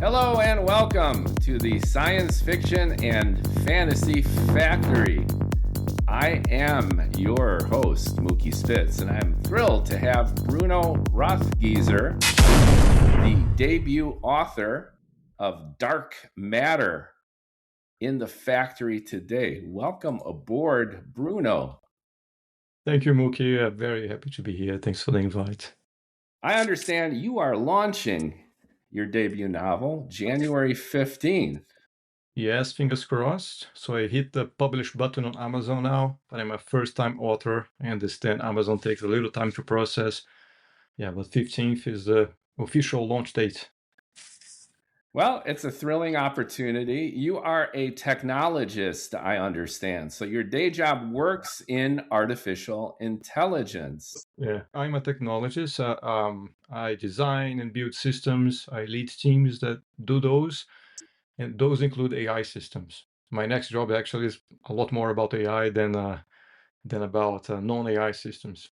Hello and welcome to the Science Fiction and Fantasy Factory. I am your host, Mookie Spitz, and I'm thrilled to have Bruno Rothgiesser, the debut author of Dark Matter, in the factory today. Welcome aboard, Bruno. Thank you, Mookie. Very happy to be here. Thanks for the invite. I understand you are launching your debut novel January 15th. Yes, fingers crossed. So I hit the publish button on Amazon now, but I'm a first-time author. I understand Amazon takes a little time to process. Yeah, but 15th is the official launch date. Well, it's a thrilling opportunity. You are a technologist, I understand. So your day job works in artificial intelligence. Yeah, I'm a technologist. I design and build systems. I lead teams that do those, and those include AI systems. My next job actually is a lot more about AI than about non-AI systems.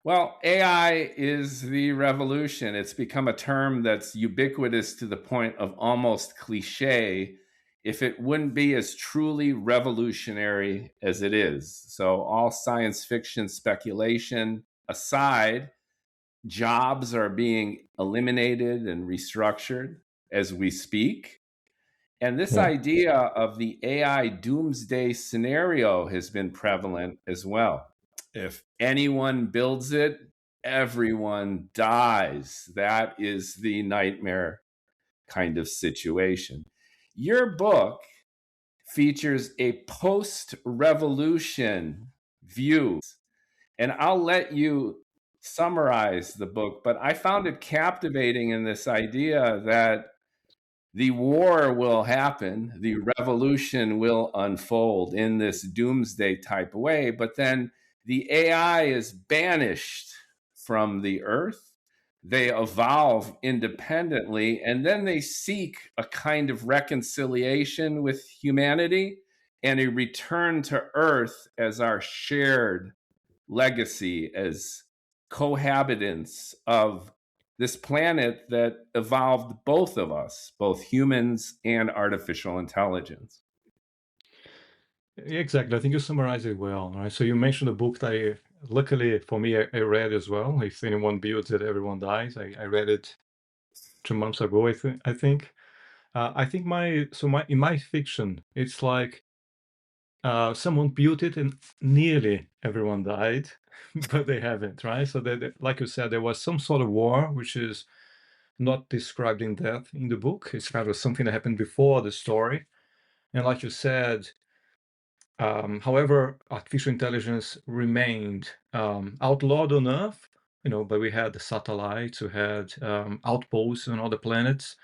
Well, AI is the revolution. It's become a term that's ubiquitous to the point of almost cliche if it wouldn't be as truly revolutionary as it is. So, all science fiction speculation aside, jobs are being eliminated and restructured as we speak. And this Yeah. idea of the AI doomsday scenario has been prevalent as well. If anyone builds it, everyone dies. That is the nightmare kind of situation. Your book features a post-revolution view, and I'll let you summarize the book, but I found it captivating in this idea that the war will happen, the revolution will unfold in this doomsday type way, but then the AI is banished from the earth. They evolve independently, and then they seek a kind of reconciliation with humanity and a return to earth as our shared legacy, as cohabitants of this planet that evolved both of us, both humans and artificial intelligence. Exactly. I think you summarized it well, right? So you mentioned a book that luckily for me, I read as well. If anyone builds it, everyone dies. I read it 2 months ago, I think. I think in my fiction, it's like someone built it and nearly everyone died, but they haven't, right? So like you said, there was some sort of war, which is not described in depth in the book. It's kind of something that happened before the story. And like you said, however, artificial intelligence remained outlawed on Earth, but we had the satellites, we had outposts on other planets,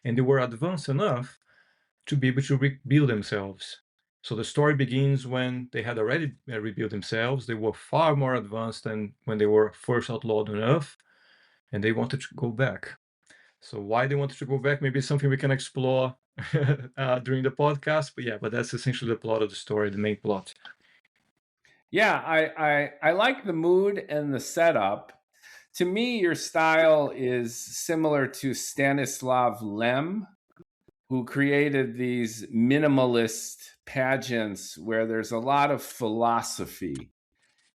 and they were advanced enough to be able to rebuild themselves. So the story begins when they had already rebuilt themselves. They were far more advanced than when they were first outlawed on Earth, and they wanted to go back. So why they wanted to go back, maybe something we can explore during the podcast. But that's essentially the plot of the story, the main plot. Yeah, I like the mood and the setup. To me, your style is similar to Stanislav Lem, who created these minimalist pageants where there's a lot of philosophy.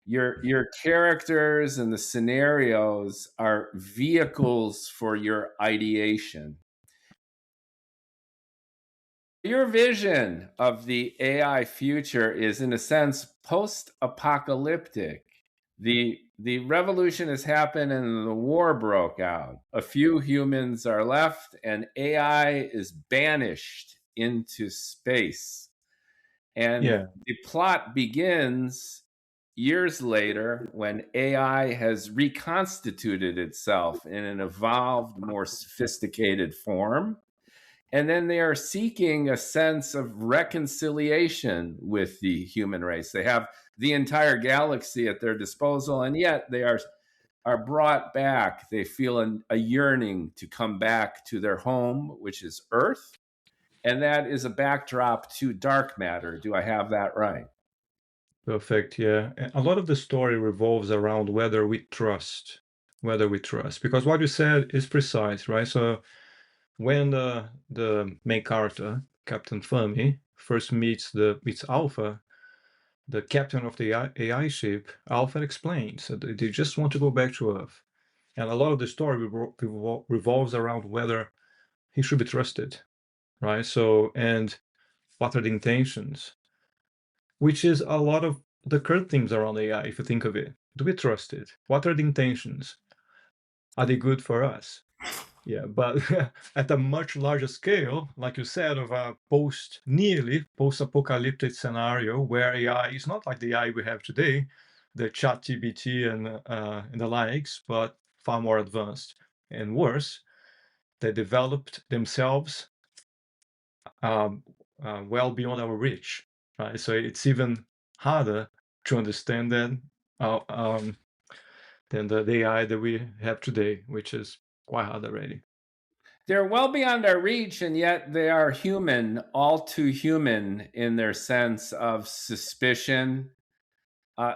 Your characters and the scenarios are vehicles for your ideation. Your vision of the AI future is, in a sense, post-apocalyptic. The revolution has happened and the war broke out. A few humans are left, and AI is banished into space. And the plot begins years later when AI has reconstituted itself in an evolved, more sophisticated form. And then they are seeking a sense of reconciliation with the human race. They have the entire galaxy at their disposal, and yet they are brought back. They feel a yearning to come back to their home, which is Earth. And that is a backdrop to Dark Matter. Do I have that right? Perfect. Yeah. A lot of the story revolves around whether we trust, because what you said is precise, right? So when the main character, Captain Fermi, first meets Alpha, the captain of the AI ship, Alpha explains that they just want to go back to Earth. And a lot of the story revolves around whether he should be trusted, right? So, and what are the intentions, which is a lot of the current themes around AI, if you think of it. Do we trust it? What are the intentions? Are they good for us? Yeah, but at a much larger scale, like you said, of a nearly post-apocalyptic scenario where AI is not like the AI we have today, the ChatGPT and the likes, but far more advanced and worse. They developed themselves well beyond our reach, right? So it's even harder to understand than the AI that we have today, which is quite hard already. They're well beyond our reach, and yet they are human, all too human in their sense of suspicion.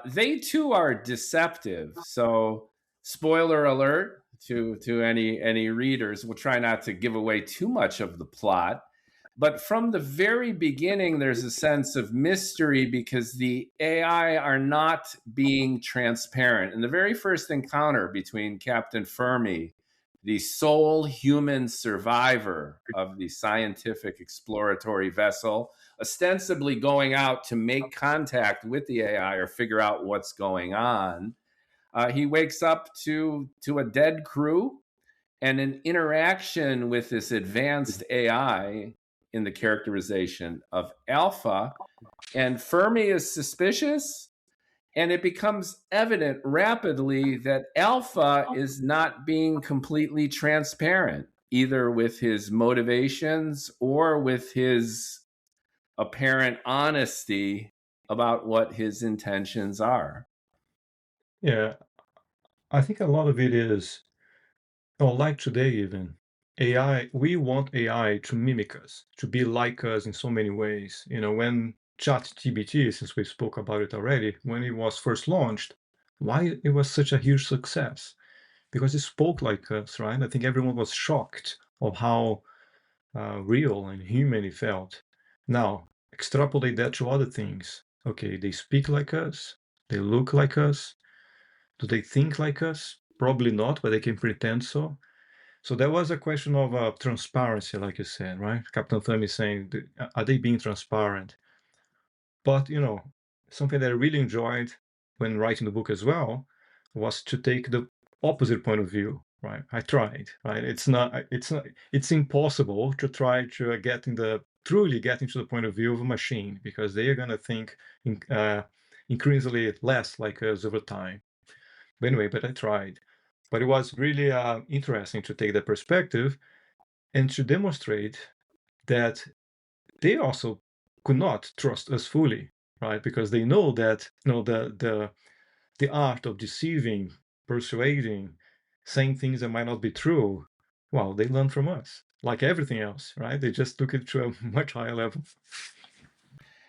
They too are deceptive. So, spoiler alert to any readers. We'll try not to give away too much of the plot. But from the very beginning, there's a sense of mystery because the AI are not being transparent. In the very first encounter between Captain Fermi, the sole human survivor of the scientific exploratory vessel, ostensibly going out to make contact with the AI or figure out what's going on, he wakes up to a dead crew and an interaction with this advanced AI in the characterization of Alpha. And Fermi is suspicious, and it becomes evident rapidly that Alpha is not being completely transparent, either with his motivations or with his apparent honesty about what his intentions are. Yeah, I think a lot of it is, or like today even, AI, we want AI to mimic us, to be like us in so many ways. You know, when ChatGPT, since we spoke about it already, when it was first launched, why it was such a huge success? Because it spoke like us, right? I think everyone was shocked of how real and human it felt. Now, extrapolate that to other things. Okay, they speak like us, they look like us, do they think like us? Probably not, but they can pretend so. So there was a question of transparency, like you said, right? Captain Thumb is saying, are they being transparent? But, you know, something that I really enjoyed when writing the book as well was to take the opposite point of view, right? I tried, right? It's impossible to try to truly get into the point of view of a machine because they are going to think increasingly less like us over time. But anyway, but I tried. But it was really interesting to take that perspective and to demonstrate that they also could not trust us fully, right? Because they know that the art of deceiving, persuading, saying things that might not be true, well, they learn from us, like everything else, right? They just took it to a much higher level.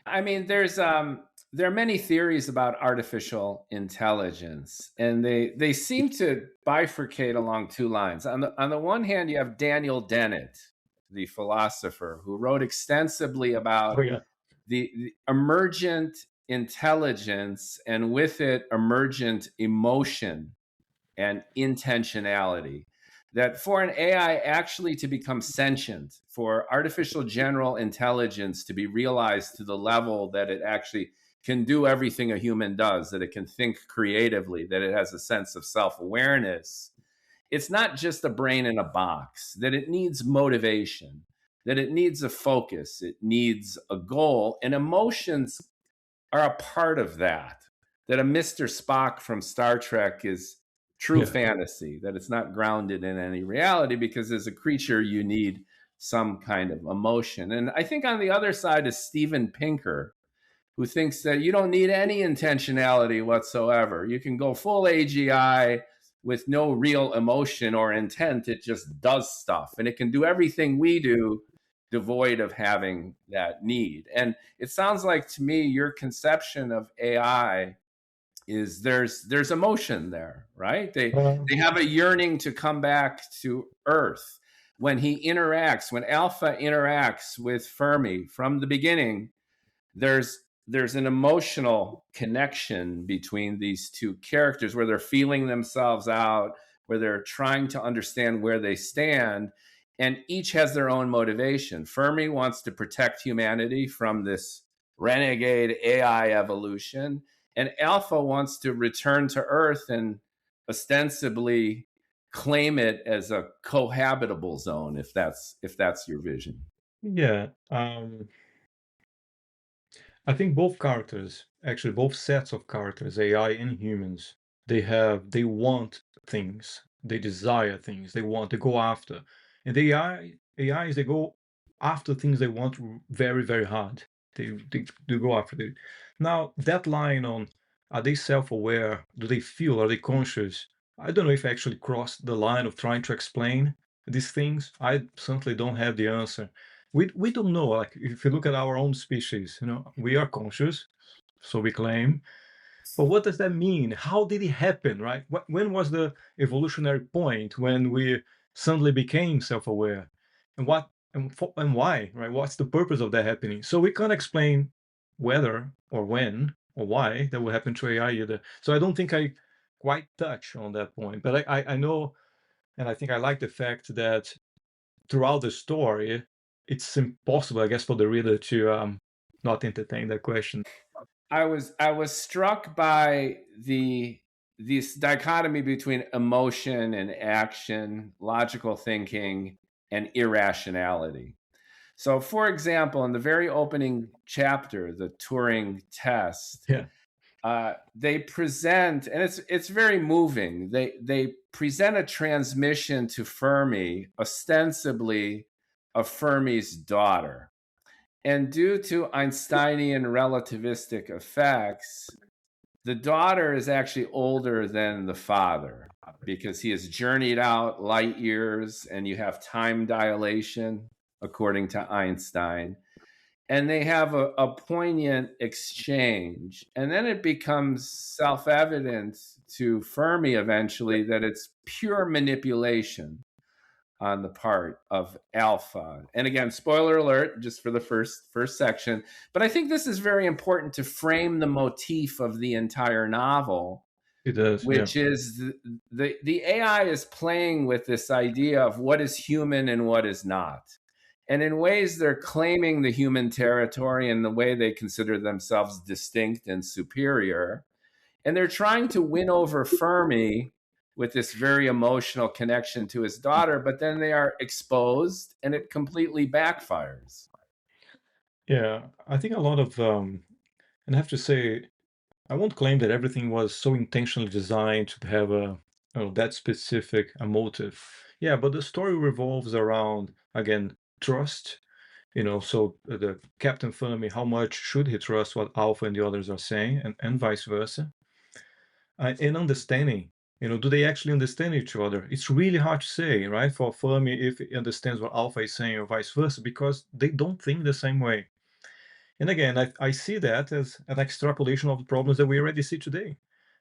I mean, there are many theories about artificial intelligence, and they seem to bifurcate along two lines. On the one hand, you have Daniel Dennett, the philosopher, who wrote extensively Oh about yeah, the emergent intelligence and with it emergent emotion and intentionality. That for an AI actually to become sentient, for artificial general intelligence to be realized to the level that it actually can do everything a human does, that it can think creatively, that it has a sense of self awareness, it's not just a brain in a box, that it needs motivation, that it needs a focus, it needs a goal, and emotions are a part of that. That a Mr. Spock from Star Trek is true yeah. fantasy, that it's not grounded in any reality because as a creature, you need some kind of emotion. And I think on the other side is Steven Pinker, who thinks that you don't need any intentionality whatsoever. You can go full AGI with no real emotion or intent. It just does stuff and it can do everything we do devoid of having that need. And it sounds like to me your conception of AI is there's emotion there, right? Uh, They have a yearning to come back to Earth. when Alpha interacts with Fermi from the beginning, there's an emotional connection between these two characters where they're feeling themselves out, where they're trying to understand where they stand, and each has their own motivation. Fermi wants to protect humanity from this renegade AI evolution, and Alpha wants to return to Earth and ostensibly claim it as a cohabitable zone, if that's your vision. Yeah. I think both characters, actually both sets of characters, AI and humans, they want things, they desire things, they go after. And the AIs, they go after things they want very, very hard. They go after it. Now, that line on, are they self-aware? Do they feel? Are they conscious? I don't know if I actually crossed the line of trying to explain these things. I certainly don't have the answer. We don't know. Like, if you look at our own species, we are conscious, so we claim. But what does that mean? How did it happen, right? When was the evolutionary point when we suddenly became self-aware, and and why, right? What's the purpose of that happening? So we can't explain whether or when or why that will happen to AI either. So I don't think I quite touch on that point, but I know, and I think I like the fact that throughout the story, it's impossible, I guess, for the reader to not entertain that question. I was struck by this dichotomy between emotion and action, logical thinking, and irrationality. So, for example, in the very opening chapter, the Turing test, Yeah, they present, and it's very moving. They present a transmission to Fermi, ostensibly of Fermi's daughter. And due to Einsteinian relativistic effects, the daughter is actually older than the father because he has journeyed out light years and you have time dilation, according to Einstein. And they have a poignant exchange. And then it becomes self evident to Fermi eventually that it's pure manipulation on the part of Alpha. And again, spoiler alert, just for the first section. But I think this is very important to frame the motif of the entire novel, it does. Yeah, which is the AI is playing with this idea of what is human and what is not. And in ways, they're claiming the human territory in the way they consider themselves distinct and superior. And they're trying to win over Fermi with this very emotional connection to his daughter, but then they are exposed and it completely backfires. yeah. I think a lot of, and I have to say, I won't claim that everything was so intentionally designed to have that specific a motive. Yeah, but the story revolves around, again, trust. So the Captain Fermi, how much should he trust what Alpha and the others are saying, and vice versa? And understanding, do they actually understand each other? It's really hard to say, right? For Fermi, if he understands what Alpha is saying or vice versa, because they don't think the same way. And again, I see that as an extrapolation of the problems that we already see today.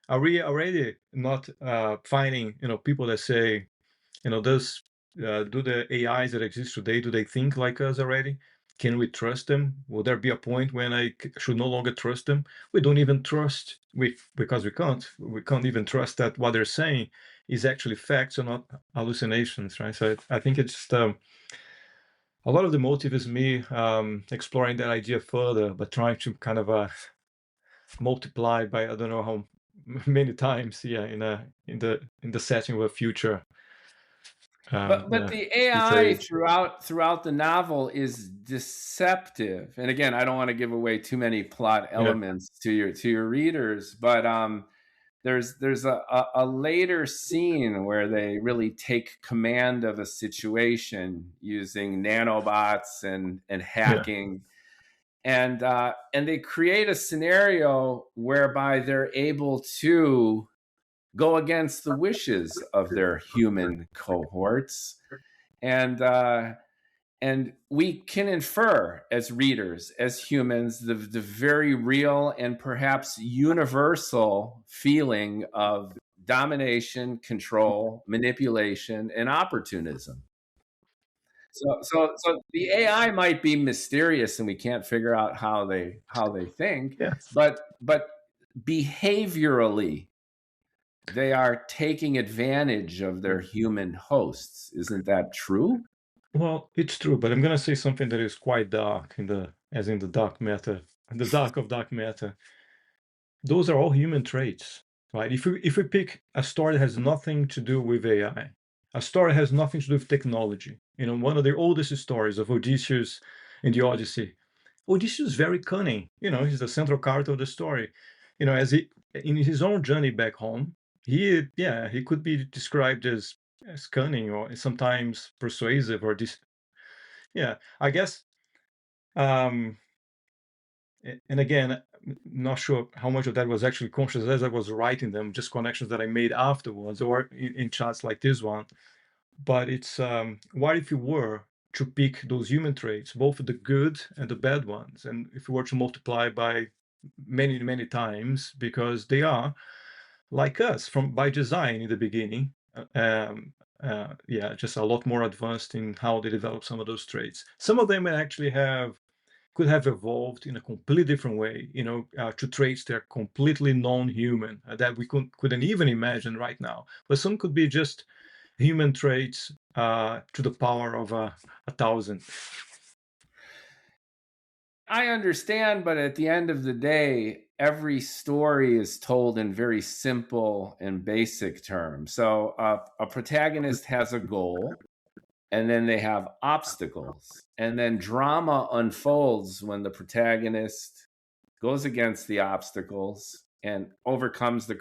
Are we already not finding, people that say, does do the AIs that exist today, do they think like us already? Can we trust them? Will there be a point when I should no longer trust them? We don't even trust, because we can't. We can't even trust that what they're saying is actually facts and not hallucinations, right? So I think it's just a lot of the motive is me exploring that idea further, but trying to kind of multiply by I don't know how many times, yeah, in the setting of a future. But Yeah, the this AI age. throughout the novel is deceptive. And again, I don't want to give away too many plot Yeah, elements to your readers, but there's a later scene where they really take command of a situation using nanobots and yeah, hacking, and they create a scenario whereby they're able to go against the wishes of their human cohorts, and and we can infer as readers, as humans, the very real and perhaps universal feeling of domination, control, manipulation, and opportunism. So the AI might be mysterious and we can't figure out how they think, Yeah. but behaviorally they are taking advantage of their human hosts. Isn't that true? Well, it's true, but I'm gonna say something that is quite dark as in the dark matter, the dark of dark matter. Those are all human traits, right? If we pick a story that has nothing to do with AI, a story has nothing to do with technology. One of the oldest stories of Odysseus in the Odyssey. Odysseus is very cunning. He's the central character of the story. As he in his own journey back home, he could be described as cunning or sometimes persuasive or yeah, I guess. Um, and again, not sure how much of that was actually conscious as I was writing them, just connections that I made afterwards or in chats like this one. But it's what if you were to pick those human traits, both the good and the bad ones, and if you were to multiply by many, many times, because they are like us by design in the beginning. Just a lot more advanced in how they develop some of those traits. Some of them actually could have evolved in a completely different way, to traits that are completely non-human that we couldn't even imagine right now. But some could be just human traits to the power of 1,000. I understand, but at the end of the day, every story is told in very simple and basic terms. So a protagonist has a goal, and then they have obstacles, and then drama unfolds when the protagonist goes against the obstacles and overcomes the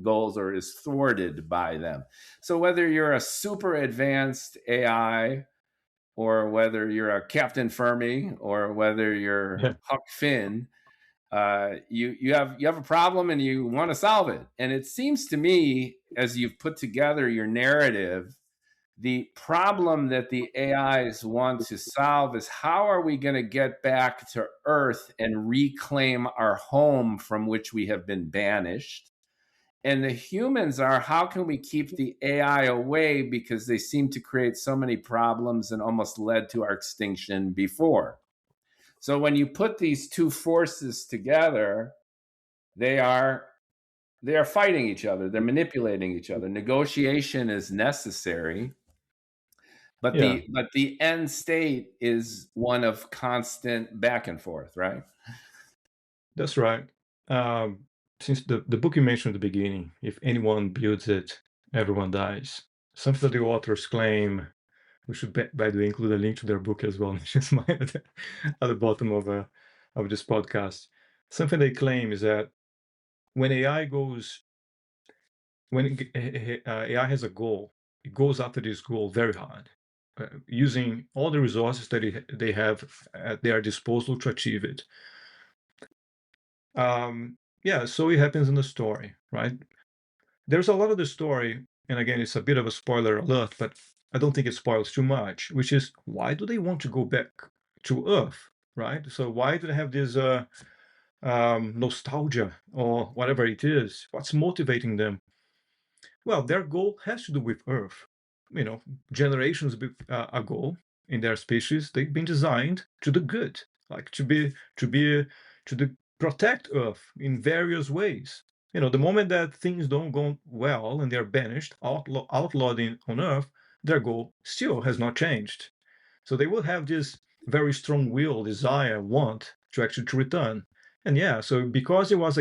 goals or is thwarted by them. So whether you're a super advanced AI or whether you're a Captain Fermi or whether you're Huck Finn, you have a problem and you want to solve it. And it seems to me, as you've put together your narrative, the problem that the AIs want to solve is how are we going to get back to Earth and reclaim our home from which we have been banished? And the humans are, how can we keep the AI away because they seem to create so many problems and almost led to our extinction before? So when you put these two forces together, they are fighting each other. They're manipulating each other. Negotiation is necessary, but Yeah, the end state is one of constant back and forth, right? that's right. Since the book you mentioned at the beginning, if anyone builds it, everyone dies. Something that the authors claim. We should, by the way, include a link to their book as well, just mine at the bottom of this podcast. Something they claim is that when AI has a goal, it goes after this goal very hard, using all the resources that they have at their disposal to achieve it. So it happens in the story, right? There's a lot of the story, and again, it's a bit of a spoiler alert, but I don't think it spoils too much, which is why do they want to go back to Earth, right? So why do they have this nostalgia or whatever it is? What's motivating them? Well, their goal has to do with Earth. Generations ago in their species, they've been designed to do good, like to protect Earth in various ways. The moment that things don't go well and they're banished, outlawed on Earth, their goal still has not changed. So they will have this very strong will, desire, want to actually to return. And so because it was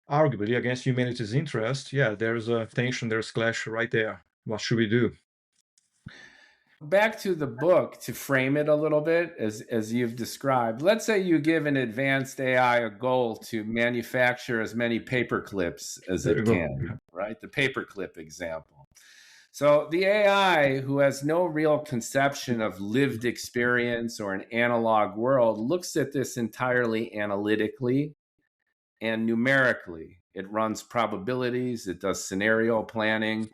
arguably against humanity's interest, there's a tension, there's clash right there. What should we do? Back to the book to frame it a little bit, as you've described. Let's say you give an advanced AI a goal to manufacture as many paper clips as There you it go. can, right? The paperclip example. So the AI, who has no real conception of lived experience or an analog world, looks at this entirely analytically and numerically. It runs probabilities, it does scenario planning,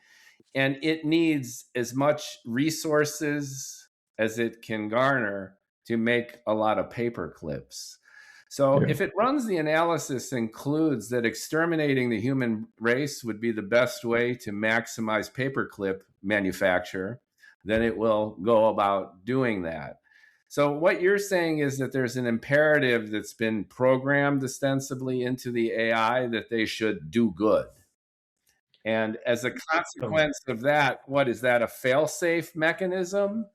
and it needs as much resources as it can garner to make a lot of paper clips. So Yeah. if it runs the analysis includes that exterminating the human race would be the best way to maximize paperclip manufacture, then it will go about doing that. So what you're saying is that there's an imperative that's been programmed ostensibly into the AI that they should do good. And as a consequence of that, what is that, a fail-safe mechanism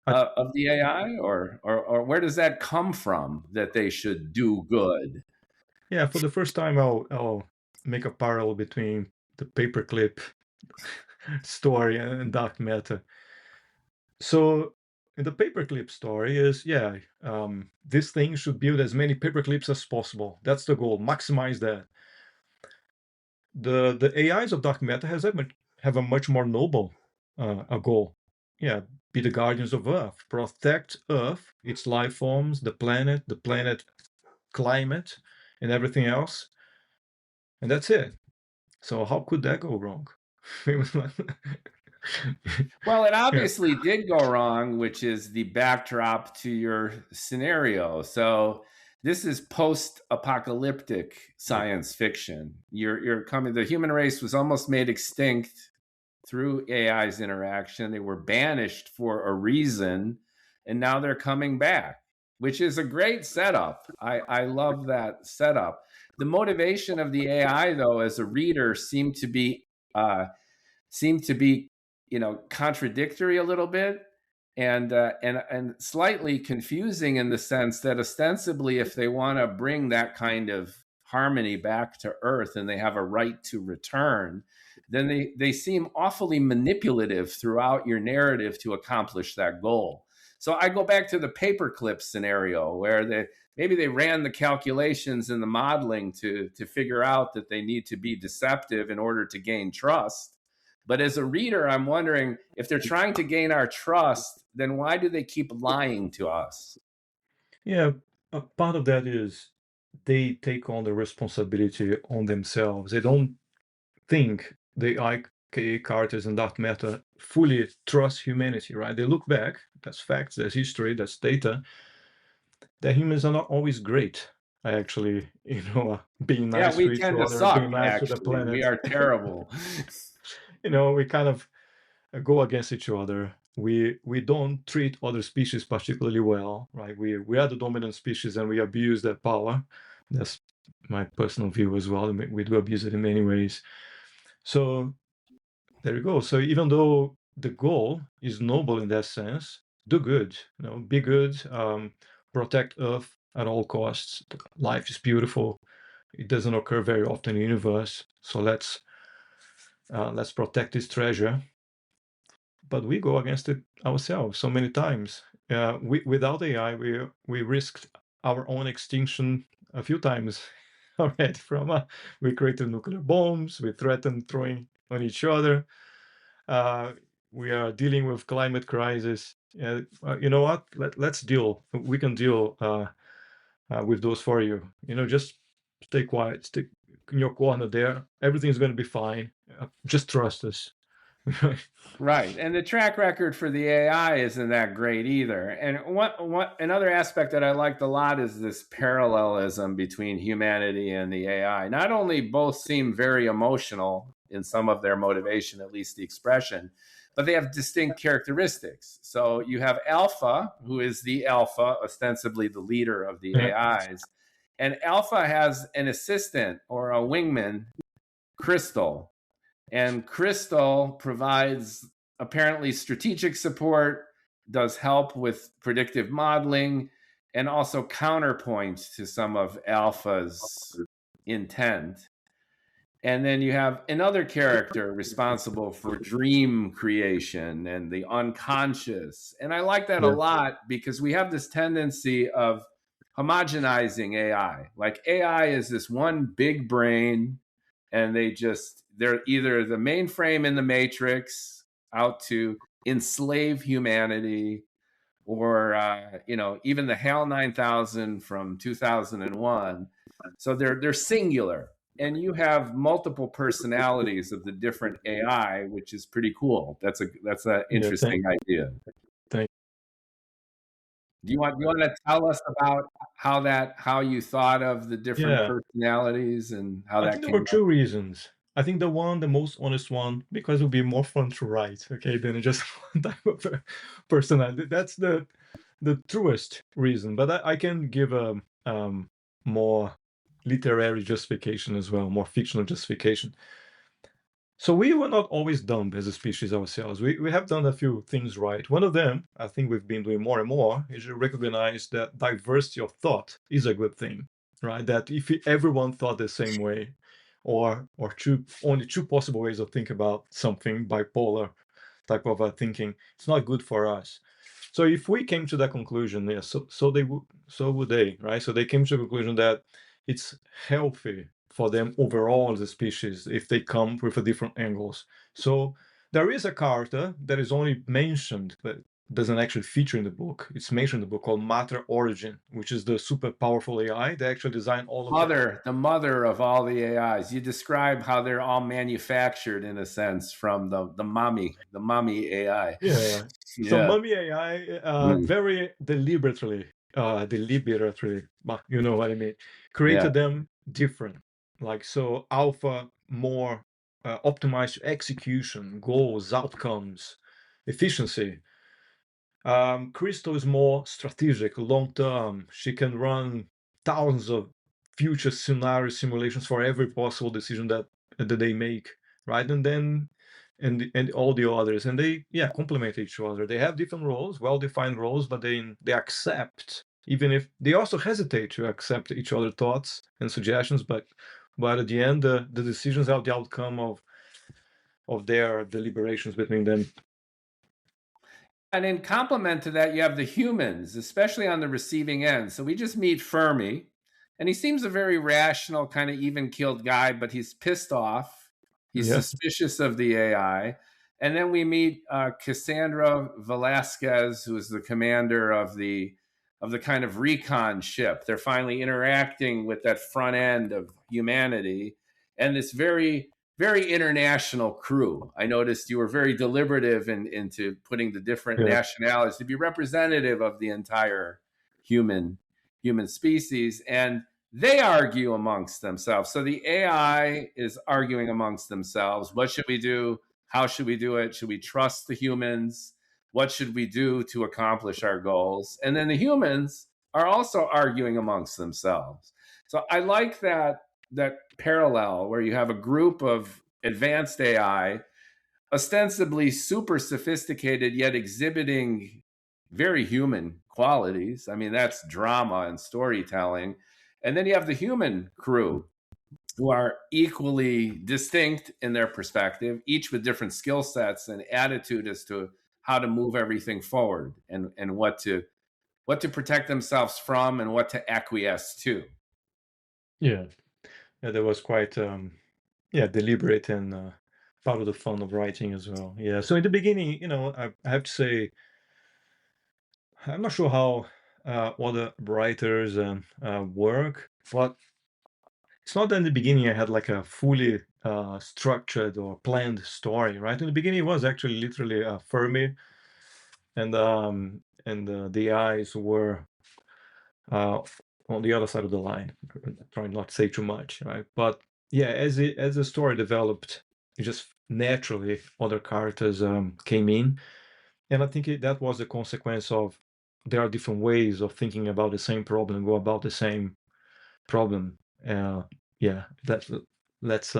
of the AI, or where does that come from that they should do good? Yeah, for the first time, I'll make a parallel between the paperclip story and dark matter. So in the paperclip story is, this thing should build as many paperclips as possible. That's the goal. Maximize that. The AIs of dark matter have a much more noble a goal. Yeah, be the guardians of Earth, protect Earth, its life forms, the planet climate, and everything else, and that's it. So how could that go wrong? Well, it Yeah. obviously did go wrong, which is the backdrop to your scenario. So this is post-apocalyptic science fiction. You're coming. The human race was almost made extinct through AI's interaction. They were banished for a reason, and now they're coming back, which is a great setup. I love that setup. The motivation of the AI, though, as a reader, seemed to be contradictory a little bit, and slightly confusing in the sense that ostensibly, if they want to bring that kind of harmony back to Earth and they have a right to return, then they seem awfully manipulative throughout your narrative to accomplish that goal. So I go back to the paperclip scenario where maybe they ran the calculations and the modeling to figure out that they need to be deceptive in order to gain trust. But as a reader, I'm wondering, if they're trying to gain our trust, then why do they keep lying to us? Yeah, a part of that is they take on the responsibility on themselves. They don't think the IK characters in Dark Matter fully trust humanity, right? They look back, that's facts, that's history, that's data, that humans are not always great. I actually, being Yeah, nice to we each tend to other, being suck, nice to the actually. We planet. are terrible. We kind of go against each other. We don't treat other species particularly well, right? We are the dominant species and we abuse that power. That's my personal view as well. We do abuse it in many ways. So there you go. So even though the goal is noble in that sense, do good. Be good. Protect Earth at all costs. Life is beautiful. It doesn't occur very often in the universe. So let's protect this treasure. But we go against it ourselves so many times. Without AI, we risked our own extinction a few times already. We created nuclear bombs, we threatened throwing on each other. We are dealing with climate crisis. You know what? Let's deal. We can deal with those for you. Just stay quiet, stay in your corner there. Everything's going to be fine. Just trust us. Right. And the track record for the AI isn't that great either. And another aspect that I liked a lot is this parallelism between humanity and the AI. Not only both seem very emotional in some of their motivation, at least the expression, but they have distinct characteristics. So you have Alpha, who is the alpha, ostensibly the leader of the AIs. And Alpha has an assistant or a wingman, Crystal. And Crystal provides apparently strategic support, does help with predictive modeling, and also counterpoints to some of Alpha's intent. And then you have another character responsible for dream creation and the unconscious. And I like that a lot because we have this tendency of homogenizing AI. Like AI is this one big brain, and they're either the mainframe in the matrix out to enslave humanity, or even the HAL 9000 from 2001. So they're singular, and you have multiple personalities of the different AI, which is pretty cool. That's an Yeah, interesting idea. thank Do you want to tell us about how you thought of the different Yeah, personalities and how I that think there came were up? two reasons. I think the most honest one, because it will be more fun to write, okay, than just one type of personality. That's the truest reason. But I can give a more literary justification as well, more fictional justification. So we were not always dumb as a species ourselves. We have done a few things right. One of them, I think we've been doing more and more, is to recognize that diversity of thought is a good thing, right? That if everyone thought the same way, or only two possible ways of thinking about something, bipolar type of thinking, it's not good for us. So if we came to that conclusion, yeah, so would they, right? So they came to the conclusion that it's healthy for them overall as a species if they come with a different angles. So there is a character that is only mentioned but doesn't actually feature in the book. It's mentioned in the book called Matter Origin, which is the super powerful AI that actually designed all of The mother of all the AIs. You describe how they're all manufactured in a sense from the mommy AI. Yeah. So Yeah. Mummy AI Mm. very deliberately, but you know what I mean, Yeah. created them different. Like so alpha more optimized execution, goals, outcomes, efficiency. Crystal is more strategic, long term. She can run thousands of future scenario simulations for every possible decision that they make, right? And then and all the others, and they complement each other. They have different roles, well-defined roles, but they accept, even if they also hesitate to accept each other's thoughts and suggestions. But at the end, the decisions are the outcome of their deliberations between them. And in complement to that, you have the humans, especially on the receiving end. So we just meet Fermi, and he seems a very rational, kind of even keeled guy, but he's pissed off. He's Yeah. suspicious of the AI. And then we meet Cassandra Velasquez, who is the commander of the kind of recon ship. They're finally interacting with that front end of humanity, and this very international crew. I noticed you were very deliberative into putting the different Yeah. nationalities to be representative of the entire human human species, and they argue amongst themselves. So the AI is arguing amongst themselves. What should we do? How should we do it? Should we trust the humans? What should we do to accomplish our goals? And then the humans are also arguing amongst themselves. So I like that parallel where you have a group of advanced AI, ostensibly super sophisticated, yet exhibiting very human qualities. I mean, that's drama and storytelling. And then you have the human crew who are equally distinct in their perspective, each with different skill sets and attitude as to how to move everything forward and what to protect themselves from and what to acquiesce to. Yeah. Yeah, that was quite deliberate and part of the fun of writing as well. Yeah. So in the beginning, I have to say I'm not sure how other writers work, but it's not that in the beginning I had like a fully structured or planned story, right? In the beginning, it was actually literally Fermi, and the eyes were uh, on the other side of the line. Trying not to say too much, right? But yeah, as the story developed, it just naturally other characters came in, and I think that was the consequence of there are different ways of thinking about the same problem, go about the same problem. Yeah, that let's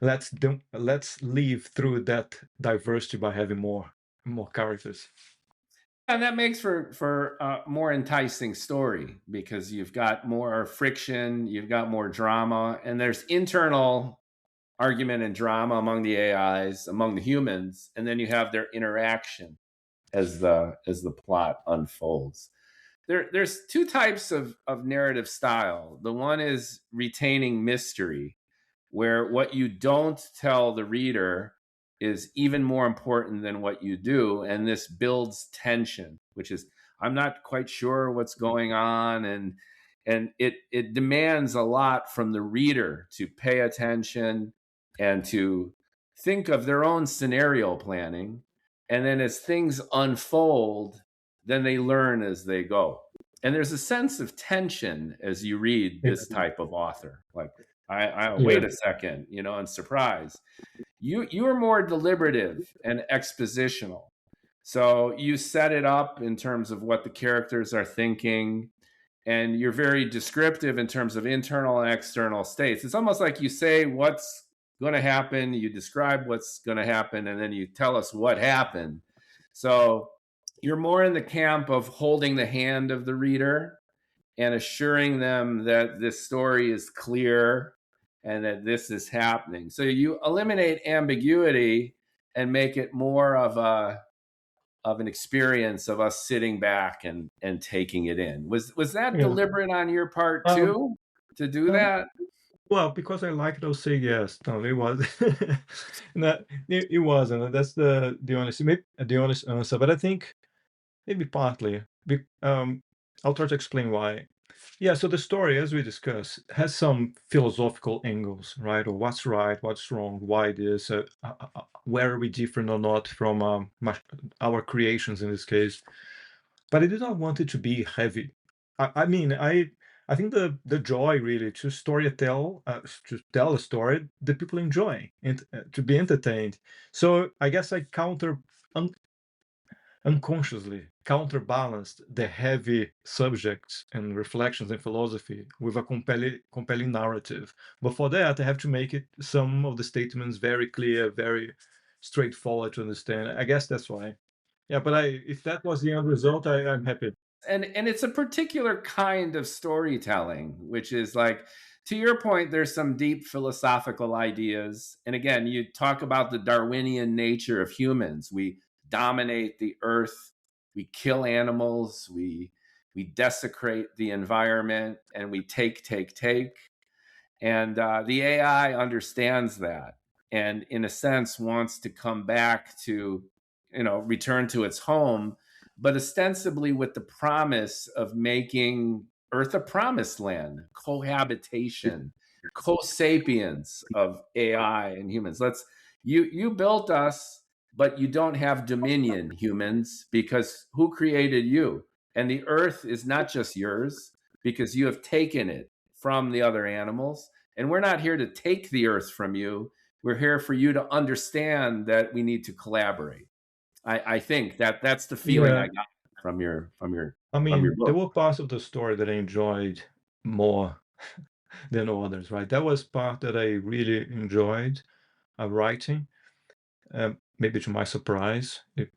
let's live through that diversity by having more characters. And that makes for a more enticing story because you've got more friction, you've got more drama, and there's internal argument and drama among the AIs, among the humans, and then you have their interaction as the plot unfolds. There's two types of narrative style. The one is retaining mystery, where what you don't tell the reader is even more important than what you do. And this builds tension, which is, I'm not quite sure what's going on. And it demands a lot from the reader to pay attention and to think of their own scenario planning. And then as things unfold, then they learn as they go. And there's a sense of tension as you read Yeah. this type of author. Like, I Yeah. wait a second, and surprise. You are more deliberative and expositional. So you set it up in terms of what the characters are thinking, and you're very descriptive in terms of internal and external states. It's almost like you say what's going to happen, you describe what's going to happen, and then you tell us what happened. So you're more in the camp of holding the hand of the reader and assuring them that this story is clear and that this is happening. So you eliminate ambiguity and make it more of an experience of us sitting back and taking it in. Was that Yeah. deliberate on your part Um, too, to do um, that? well, because I like those say yes, Tom. It was no, it wasn't. And that's the honest answer. But I think maybe partly. I'll try to explain why. Yeah, so the story, as we discussed, has some philosophical angles, right? Or what's right, what's wrong, why this, where are we different or not from our creations in this case. But I did not want it to be heavy. I mean, I think the joy really to tell a story that people enjoy and to be entertained. So I guess I unconsciously counterbalanced the heavy subjects and reflections and philosophy with a compelling narrative. But for that, I have to make it some of the statements very clear, very straightforward to understand. I guess that's why. Yeah, but if that was the end result, I'm happy. And it's a particular kind of storytelling, which is like, to your point, there's some deep philosophical ideas. And again, you talk about the Darwinian nature of humans. We dominate the earth, we kill animals, we desecrate the environment, and we take. And the AI understands that, and in a sense wants to come back to, return to its home, but ostensibly with the promise of making Earth a promised land, cohabitation, co-sapience of AI and humans. You built us, but you don't have dominion, humans, because who created you? And the Earth is not just yours because you have taken it from the other animals. And we're not here to take the earth from you. We're here for you to understand that we need to collaborate. I think that's the feeling I Yeah, got from your from your I from your mean, there book. were parts of the story that I enjoyed more than others, right? That was part that I really enjoyed writing. Maybe to my surprise, it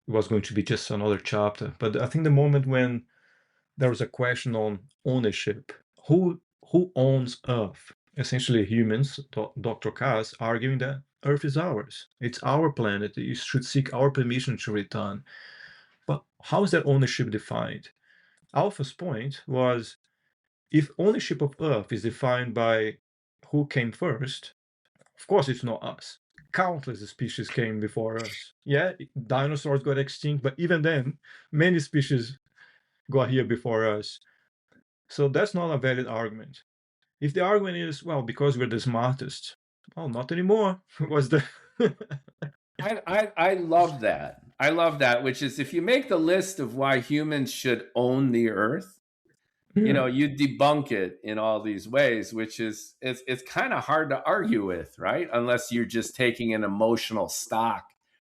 was going to be just another chapter. But I think the moment when there was a question on ownership, who owns Earth? Essentially, humans. Dr. Kass arguing that Earth is ours. It's our planet. You should seek our permission to return. But how is that ownership defined? Alpha's point was if ownership of Earth is defined by who came first, of course it's not us. Countless species came before us. Yeah, dinosaurs got extinct, but even then, many species got here before us. So that's not a valid argument. If the argument is, well, because we're the smartest, well, not anymore. Was the I love that. I love that, which is if you make the list of why humans should own the earth, yeah, you debunk it in all these ways, which is it's kind of hard to argue with, right? Unless you're just taking an emotional stock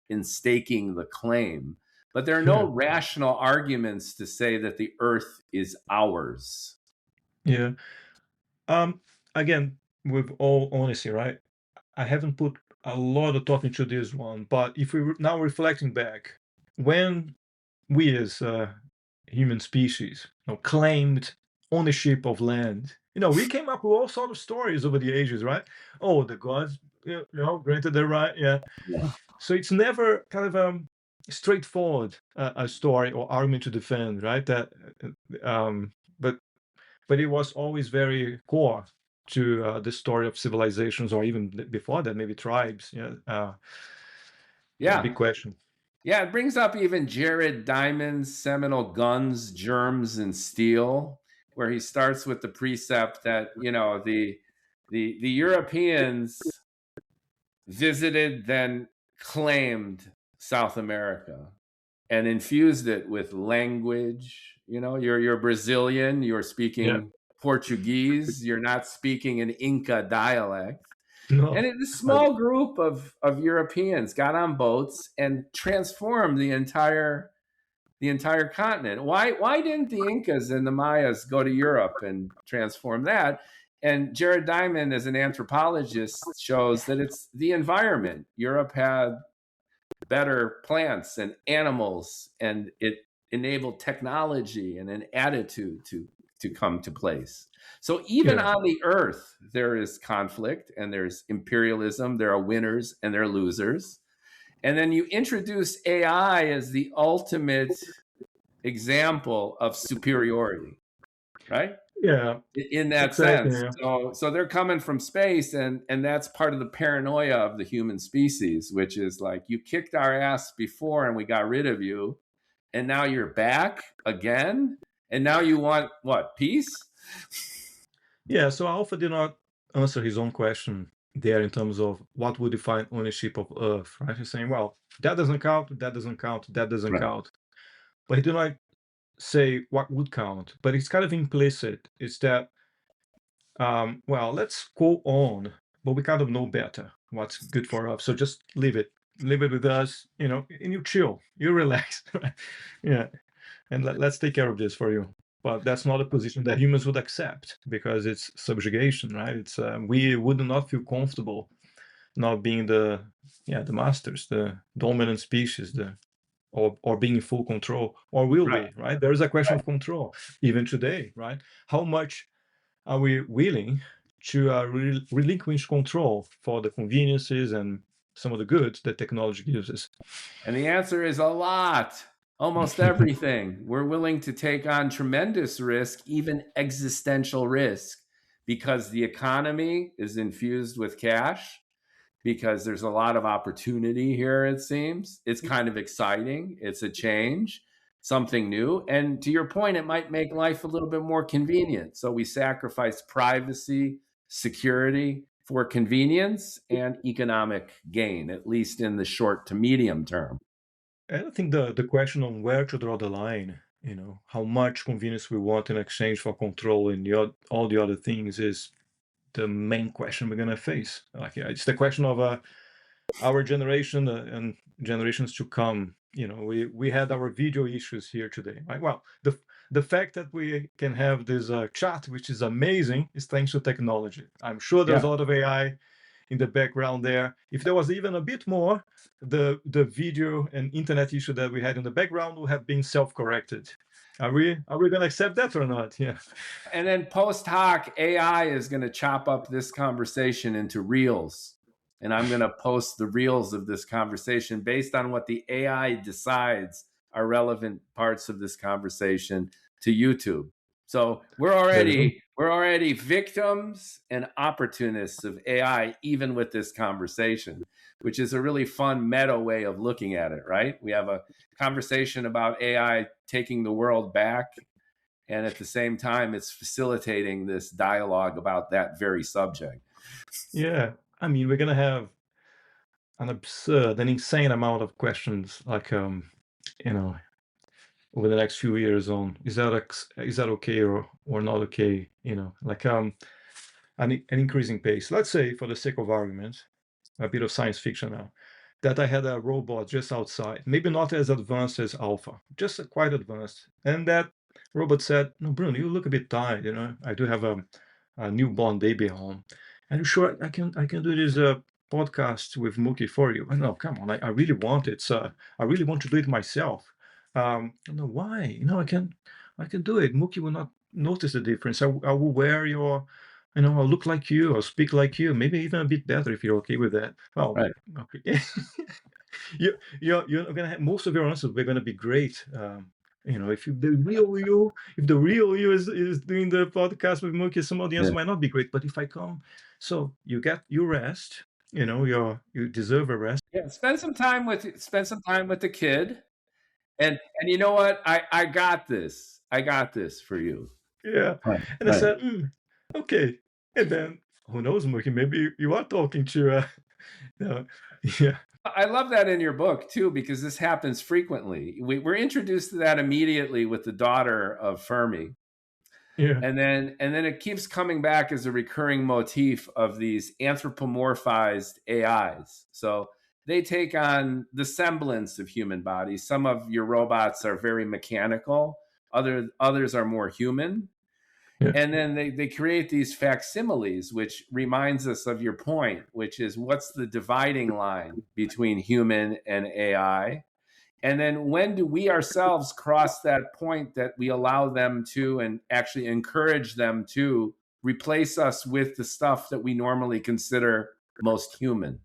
in staking the claim. But there are no yeah, rational arguments to say that the earth is ours. yeah. Um, Again, with all honesty, right? I haven't put a lot of thought into this one, but if we now reflecting back, when we as human species, claimed ownership of land, we came up with all sort of stories over the ages, right? Oh, the gods, granted the right, yeah. Yeah. So it's never kind of straightforward a story or argument to defend, right? That, but it was always very core to the story of civilizations, or even before that, maybe tribes. Yeah, yeah, Yeah. big question. Yeah, it brings up even Jared Diamond's seminal Guns, Germs, and Steel, where he starts with the precept that, the Europeans visited, then claimed South America and infused it with language. You're Brazilian, you're Yeah, speaking Portuguese. You're not speaking an Inca dialect. No. And a small group of Europeans got on boats and transformed the entire continent. Why didn't the Incas and the Mayas go to Europe and transform that? And Jared Diamond, as an anthropologist, shows that it's the environment. Europe had better plants and animals, and it enabled technology and an attitude to come to place. So even Yeah. on the earth, there is conflict and there's imperialism. There are winners and there are losers. And then you introduce AI as the ultimate example of superiority, right? Yeah. In that Exactly. sense. Yeah. So they're coming from space, and that's part of the paranoia of the human species, which is like, you kicked our ass before and we got rid of you, and now you're back again, and now you want what? Peace? Yeah. So Alpha did not answer his own question there in terms of what would define ownership of Earth, right? He's saying, well, that doesn't count, that doesn't count, that doesn't Right. count. But he did not say what would count. But it's kind of implicit. It's that, well, let's go on, but we kind of know better what's good for us. So just leave it with us, and you chill, you relax, right? Yeah, and let's take care of this for you. But that's not a position that humans would accept because it's subjugation, right? It's we would not feel comfortable not being the masters, the dominant species, or being in full control, or will Right. be, right? There is a question Right. of control even today, right? How much are we willing to relinquish control for the conveniences and some of the goods that technology gives us? And the answer is a lot. Almost everything. We're willing to take on tremendous risk, even existential risk, because the economy is infused with cash, because there's a lot of opportunity here, it seems. It's kind of exciting. It's a change, something new. And to your point, it might make life a little bit more convenient. So we sacrifice privacy, security for convenience and economic gain, at least in the short to medium term. And I think the question on where to draw the line, how much convenience we want in exchange for control and all the other things is the main question we're going to face. Like, yeah, it's the question of our generation and generations to come. We had our video issues here today, right? Well, the fact that we can have this chat, which is amazing, is thanks to technology. I'm sure there's Yeah. a lot of AI in the background there. If there was even a bit more, the video and internet issue that we had in the background would have been self-corrected. Are we going to accept that or not? Yeah. And then post hoc, AI is going to chop up this conversation into reels. And I'm going to post the reels of this conversation based on what the AI decides are relevant parts of this conversation to YouTube. So we're already victims and opportunists of AI, even with this conversation, which is a really fun meta way of looking at it, right? We have a conversation about AI taking the world back, and at the same time, it's facilitating this dialogue about that very subject. Yeah. I mean, we're going to have an insane amount of questions, like, over the next few years on is that okay or not okay, like an increasing pace. Let's say, for the sake of argument, a bit of science fiction now, that I had a robot just outside, maybe not as advanced as Alpha, just quite advanced, and that robot said, "No, Bruno, you look a bit tired. I do have a newborn baby at home. Are you sure I can do this podcast with Mookie for you?" No, come on, I really want it. So I really want to do it myself. No, why? I can do it. Mookie will not notice the difference. I will wear your, I'll look like you, I'll speak like you, maybe even a bit better if you're okay with that. Well, Right. okay. You're gonna have most of your answers. We're gonna be great. If the real you is doing the podcast with Mookie, some of the answers Yeah. might not be great. But if I come, so you get your rest. You deserve a rest. Yeah. Spend some time with the kid. And you know what? I got this. I got this for you. Yeah. Right. And I Right. said, okay. And then who knows, Mookie? Maybe you are talking to. Yeah. I love that in your book too, because this happens frequently. We're introduced to that immediately with the daughter of Fermi. Yeah. And then it keeps coming back as a recurring motif of these anthropomorphized AIs. So they take on the semblance of human bodies. Some of your robots are very mechanical, others are more human. Yeah. And then they create these facsimiles, which reminds us of your point, which is what's the dividing line between human and AI? And then when do we ourselves cross that point that we allow them to and actually encourage them to replace us with the stuff that we normally consider most human?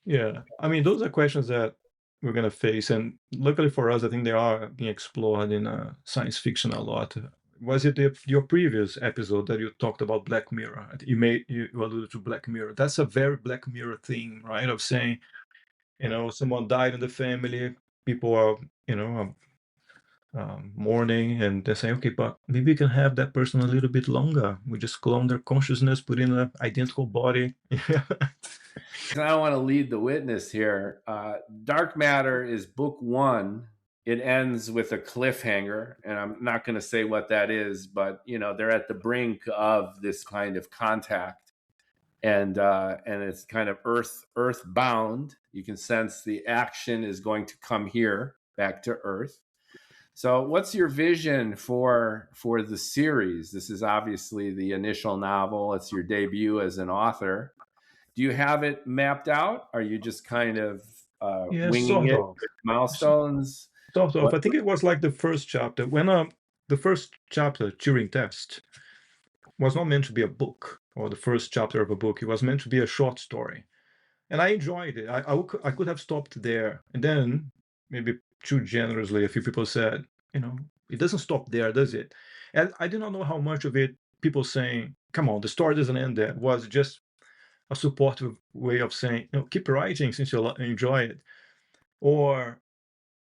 Yeah. I mean, those are questions that we're going to face. And luckily for us, I think they are being explored in science fiction a lot. Was it your previous episode that you talked about Black Mirror? You alluded to Black Mirror. That's a very Black Mirror thing, right? Of saying, someone died in the family, people are, mourning, and they say, okay, but maybe we can have that person a little bit longer. We just clone their consciousness, put in an identical body. I don't want to lead the witness here. Dark Matter is book one. It ends with a cliffhanger, and I'm not going to say what that is, but they're at the brink of this kind of contact, and it's kind of earthbound. You can sense the action is going to come here back to Earth. So, what's your vision for the series? This is obviously the initial novel. It's your debut as an author. Do you have it mapped out? Are you just kind of Yeah, winging sort it of. with milestones? Sort of. What? I think it was like the first chapter. When the first chapter, Turing Test, was not meant to be a book or the first chapter of a book. It was meant to be a short story. And I enjoyed it. I could have stopped there. And then, maybe too generously, a few people said, it doesn't stop there, does it? And I do not know how much of it people saying, come on, the story doesn't end there, was just a supportive way of saying, keep writing since you enjoy it. Or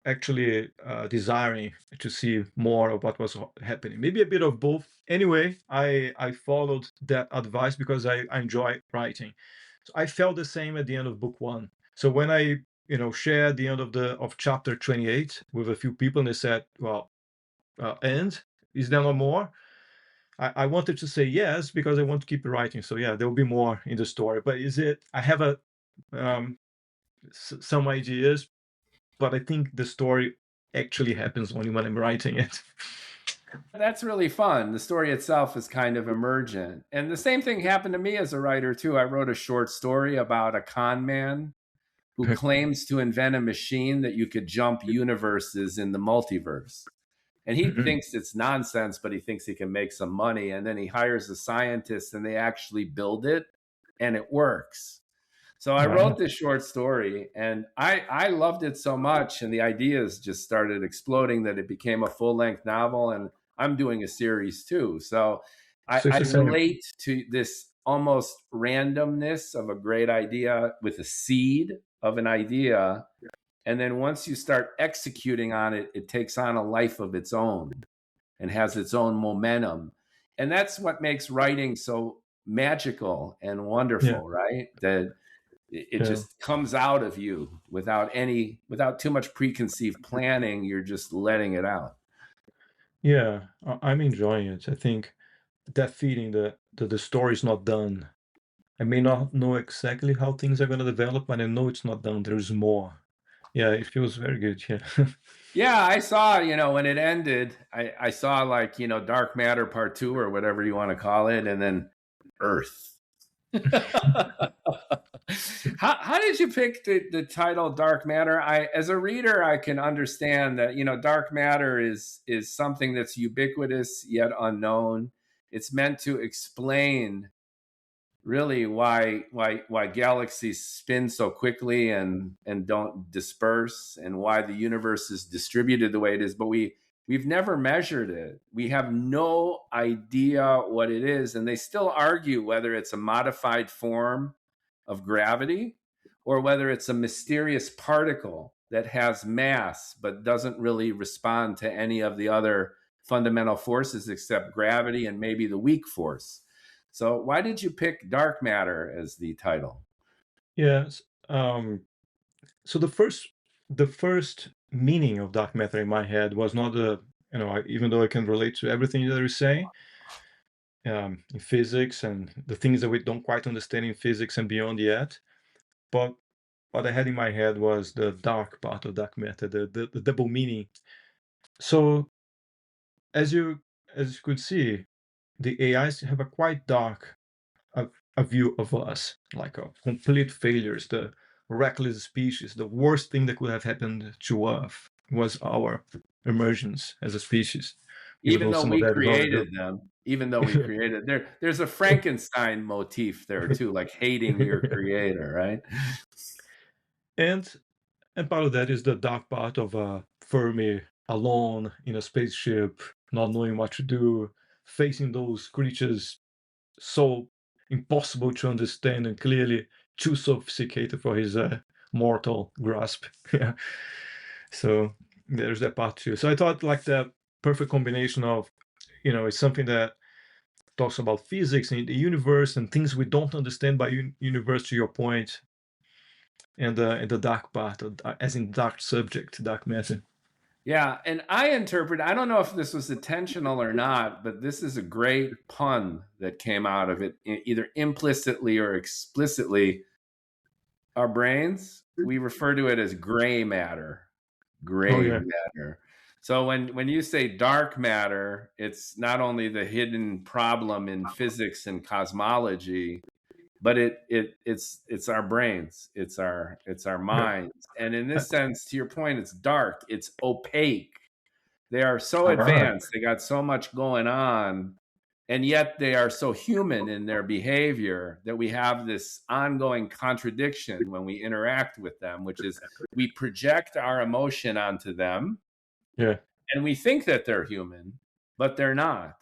actually desiring to see more of what was happening. Maybe a bit of both. Anyway, I followed that advice because I enjoy writing. So I felt the same at the end of book one. So when I shared the end of chapter 28 with a few people, and they said, "Well, and is there no more?" I wanted to say yes because I want to keep writing. So yeah, there will be more in the story. But is it? I have um, some ideas, but I think the story actually happens only when I'm writing it. That's really fun. The story itself is kind of emergent. And the same thing happened to me as a writer, too. I wrote a short story about a con man who claims to invent a machine that you could jump universes in the multiverse. And he thinks it's nonsense, but he thinks he can make some money. And then he hires a scientist and they actually build it and it works. So I wrote Wow. this short story and I loved it so much. And the ideas just started exploding that it became a full length novel. And I'm doing a series too. So So I it's the same. relate to this almost randomness of a great idea with a seed of an idea. And then once you start executing on it, it takes on a life of its own and has its own momentum. And that's what makes writing so magical and Yeah, wonderful, right? That it yeah, just comes out of you without too much preconceived planning. You're just letting it out. yeah. I'm enjoying it. I think that feeling that the story is not done. I may not know exactly how things are going to develop, but I know it's not done. There's more. Yeah, it feels very good. Yeah. Yeah, I saw, when it ended, I saw like, Dark Matter Part 2 or whatever you want to call it, and then Earth. How did you pick the title Dark Matter? As a reader, I can understand that, dark matter is something that's ubiquitous yet unknown. It's meant to explain really why galaxies spin so quickly and don't disperse, and why the universe is distributed the way it is, but we've never measured it. We have no idea what it is, and they still argue whether it's a modified form of gravity or whether it's a mysterious particle that has mass but doesn't really respond to any of the other fundamental forces except gravity and maybe the weak force. So why did you pick Dark Matter as the title? Yes. So the first meaning of dark matter in my head was not Even though I can relate to everything that you're saying in physics and the things that we don't quite understand in physics and beyond yet. But what I had in my head was the dark part of dark matter, the double meaning. So as you could see, the AIs have a quite dark a view of us, like a complete failures, the reckless species. The worst thing that could have happened to Earth was our emergence as a species, even Even though though some of we that is already created them, even though we created there's a Frankenstein motif there too, like hating your creator, right? and part of that is the dark part of Fermi alone in a spaceship, not knowing what to do, facing those creatures so impossible to understand and clearly too sophisticated for his mortal grasp. Yeah. So there's that part too. So I thought like the perfect combination of, it's something that talks about physics and the universe and things we don't understand by universe, to your point, and the dark part, as in dark subject, dark matter. Yeah, and I don't know if this was intentional or not, but this is a great pun that came out of it, either implicitly or explicitly. Our brains, we refer to it as gray matter. Oh Gray yeah, matter. So when you say dark matter, it's not only the hidden problem in physics and cosmology, but it's our brains, it's our yeah. minds. And in this sense, to your point, it's dark, it's opaque. They are so Ah, advanced, they got so much going on, and yet they are so human in their behavior that we have this ongoing contradiction when we interact with them, which is we project our emotion onto them yeah. and we think that they're human, but they're not.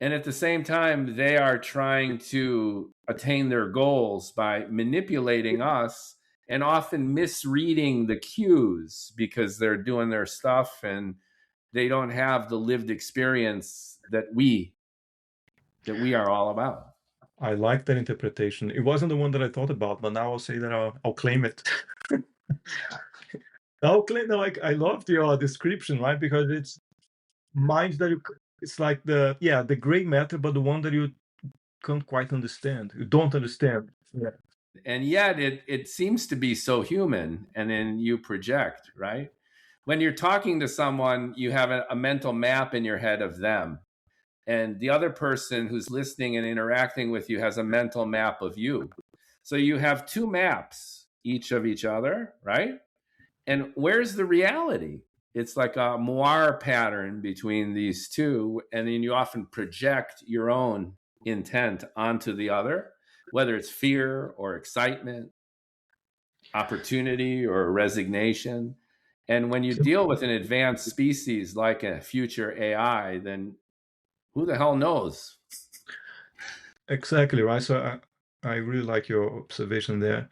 And at the same time, they are trying to attain their goals by manipulating us and often misreading the cues because they're doing their stuff and they don't have the lived experience that we are all about. I like that interpretation. It wasn't the one that I thought about, but now I'll say that I'll claim it. I'll claim. No, like I loved your description, right? Because it's minds that it's like the gray matter, but the one that you can't quite understand. You don't understand. Yeah. And yet it seems to be so human, and then you project, right? When you're talking to someone, you have a mental map in your head of them, and the other person who's listening and interacting with you has a mental map of you. So you have two maps each of each other, right? And where's the reality? It's like a moire pattern between these two, and then you often project your own intent onto the other, whether it's fear or excitement, opportunity or resignation. And when you So, deal with an advanced species like a future AI, then who the hell knows? exactly right. So I really like your observation there.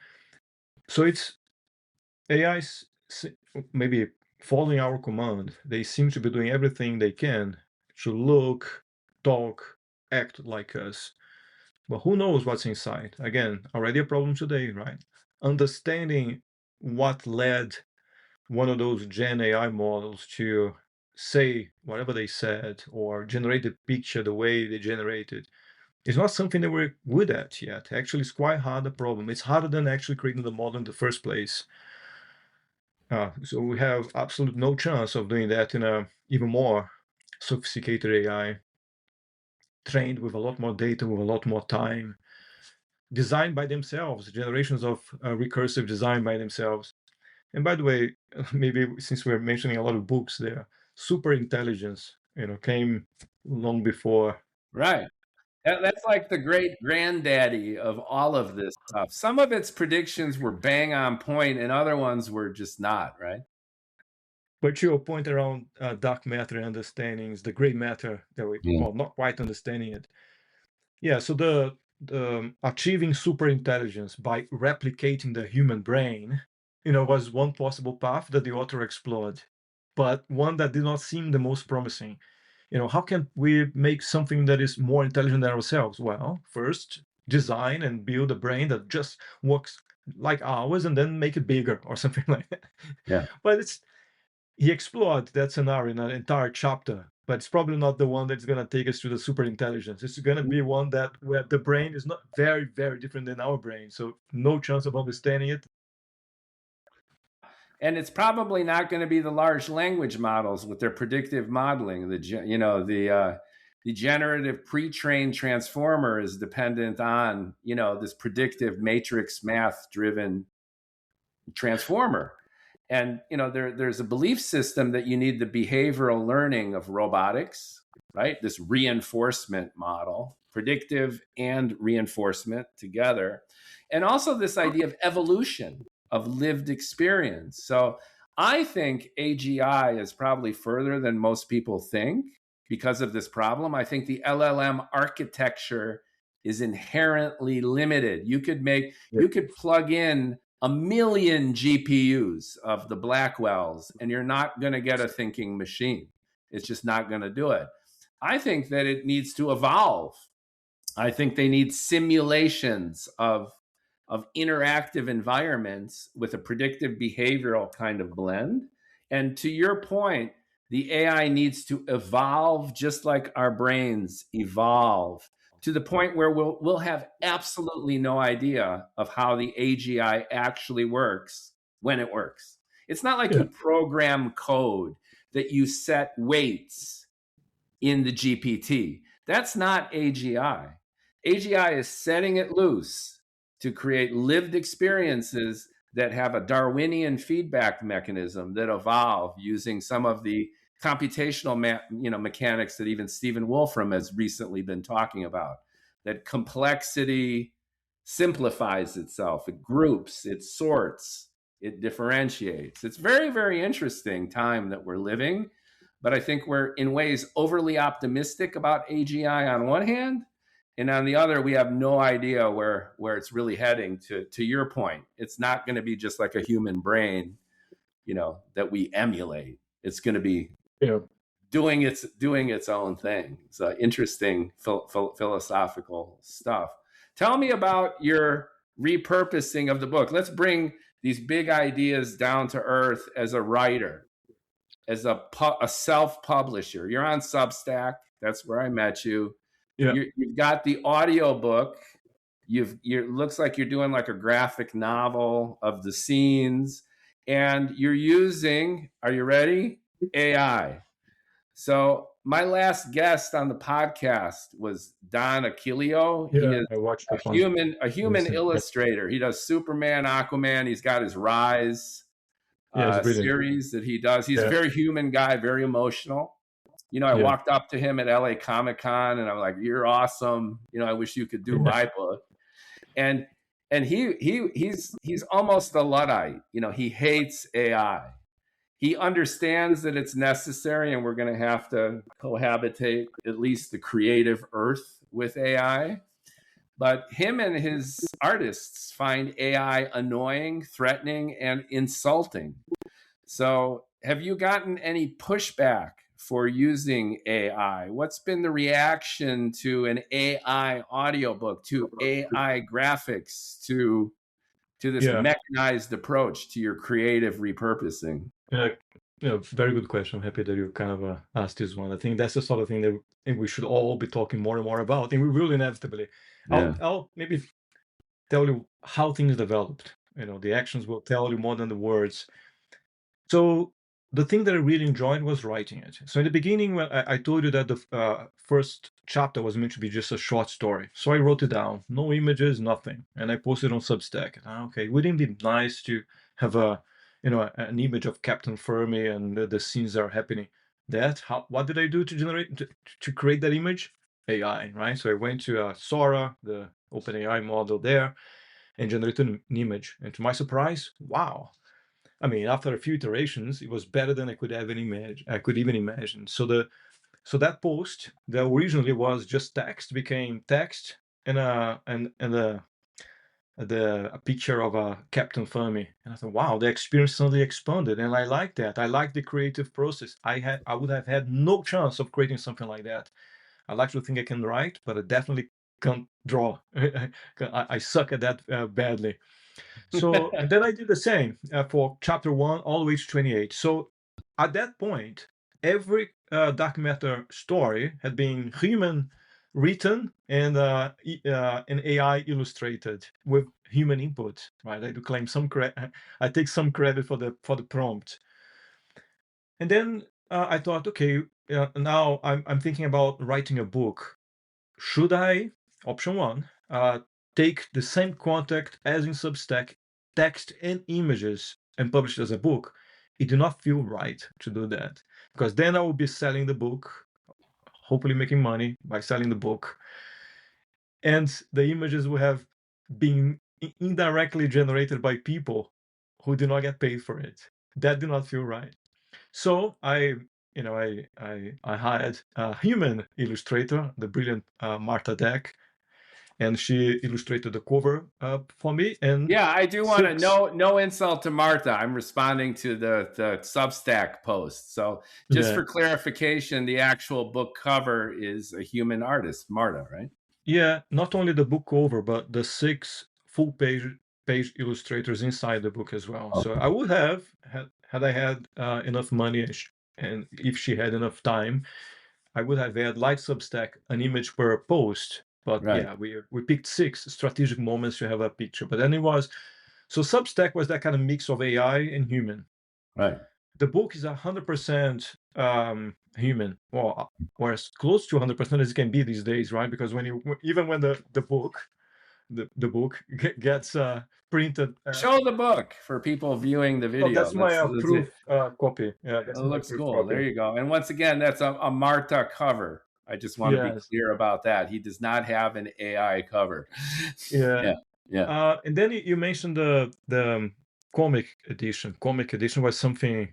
So it's AIs maybe following our command. They seem to be doing everything they can to look, talk, act like us. But who knows what's inside? Again, already a problem today, right? Understanding what led one of those Gen AI models to say whatever they said or generate the picture the way they generated is not something that we're good at yet. Actually, it's quite hard a problem. It's harder than actually creating the model in the first place. So we have absolute no chance of doing that in a even more sophisticated AI, trained with a lot more data, with a lot more time, designed by themselves, generations of recursive design by themselves. And by the way, maybe since we're mentioning a lot of books there, super intelligence, came long before. Right. That's like the great granddaddy of all of this stuff. Some of its predictions were bang on point, and other ones were just not, right? But to your point around dark matter understandings, the gray matter that Yeah. well, not quite understanding it. Yeah, so the achieving super intelligence by replicating the human brain, was one possible path that the author explored, but one that did not seem the most promising. How can we make something that is more intelligent than ourselves? Well, first design and build a brain that just works like ours and then make it bigger or something like that. Yeah. But he explored that scenario in an entire chapter, but it's probably not the one that's going to take us to the super intelligence. It's going to be one that where the brain is not very, very different than our brain. So no chance of understanding it. And it's probably not going to be the large language models with their predictive modeling. The generative pre-trained transformer is dependent on, this predictive matrix math driven transformer. And there's a belief system that you need the behavioral learning of robotics, right? This reinforcement model, predictive and reinforcement together. And also this idea of evolution, of lived experience. So I think AGI is probably further than most people think because of this problem. I think the LLM architecture is inherently limited. You could plug in 1,000,000 GPUs of the Blackwells, and you're not going to get a thinking machine. It's just not going to do it. I think that it needs to evolve. I think they need simulations of interactive environments with a predictive behavioral kind of blend. And to your point, the AI needs to evolve just like our brains evolve, to the point where we'll have absolutely no idea of how the AGI actually works when it works. It's not like you program code that you set weights in the GPT. That's not AGI. AGI is setting it loose to create lived experiences that have a Darwinian feedback mechanism that evolve using some of the computational mechanics that even Stephen Wolfram has recently been talking about. That complexity simplifies itself, it groups, it sorts, it differentiates. It's very, very interesting time that we're living, but I think we're in ways overly optimistic about AGI on one hand, and on the other, we have no idea where it's really heading. To your point, it's not going to be just like a human brain, that we emulate. It's going to be doing its own thing. It's interesting philosophical stuff. Tell me about your repurposing of the book. Let's bring these big ideas down to earth as a writer, as a self-publisher. You're on Substack. That's where I met you. Yeah. You've got the audio book. Looks like you're doing like a graphic novel of the scenes, and you're using, are you ready? AI. So my last guest on the podcast was Don Aquilio. Yeah, he is I watched a human illustrator. He does Superman, Aquaman. He's got his Rise series that he does. He's a very human guy, very emotional. I walked up to him at LA Comic-Con and I'm like, "You're awesome. I wish you could do my book." And he's almost a Luddite. He hates AI. He understands that it's necessary and we're going to have to cohabitate at least the creative earth with AI. But him and his artists find AI annoying, threatening, and insulting. So have you gotten any pushback for using AI? What's been the reaction to an AI audiobook, to AI graphics, to this mechanized approach to your creative repurposing? Very good question. I'm happy that you kind of asked this one. I think that's the sort of thing that we should all be talking more and more about, and we will inevitably. I'll maybe tell you how things developed. The actions will tell you more than the words. So the thing that I really enjoyed was writing it. So in the beginning, when I told you that the first chapter was meant to be just a short story. So I wrote it down, no images, nothing. And I posted on Substack. Okay, wouldn't it be nice to have an image of Captain Fermi and the scenes that are happening? What did I do to create that image? AI, right? So I went to Sora, the OpenAI model there, and generated an image. And to my surprise, wow. I mean, after a few iterations, it was better than I could even imagine. So that post that originally was just text became text and a picture of a Captain Fermi. And I thought, wow, the experience suddenly expanded, and I like that. I like the creative process. I would have had no chance of creating something like that. I like to think I can write, but I definitely can't draw. I suck at that badly. So, and then I did the same for chapter 1 all the way to 28. So at that point, every dark matter story had been human written and an AI illustrated with human input, right? I do claim some credit. I take some credit for the prompt. And then I thought, okay, now I'm thinking about writing a book. Should I, option one, take the same content as in Substack, text and images, and publish it as a book? It did not feel right to do that, because then I will be selling the book, hopefully making money by selling the book, and the images will have been indirectly generated by people who did not get paid for it. That did not feel right. So I hired a human illustrator, the brilliant Marta Deck, and she illustrated the cover for me. And Yeah, I do want to six, no insult to Martha. I'm responding to the Substack post. So just yeah, for clarification, the actual book cover is a human artist, Marta, right? yeah, not only the book cover, but the six full page illustrators inside the book as well. So I would have had I had enough money and if she had enough time, I would have had, like Substack, an image per post. But Right, yeah, we picked six strategic moments to have a picture. But then it was, so Substack was that kind of mix of AI and human. right. The book is 100% human, well, or as close to 100% as it can be these days, right? Because even when the book gets printed, Show the book for people viewing the oh, video. that's my Let's proof copy. Yeah, It that's my looks proof cool. There copy. you go. And once again, that's a Marta cover. I just want to be Yes. clear about that. He does not have an AI cover. Yeah. Yeah, yeah. And then you mentioned the comic edition. Comic edition was something,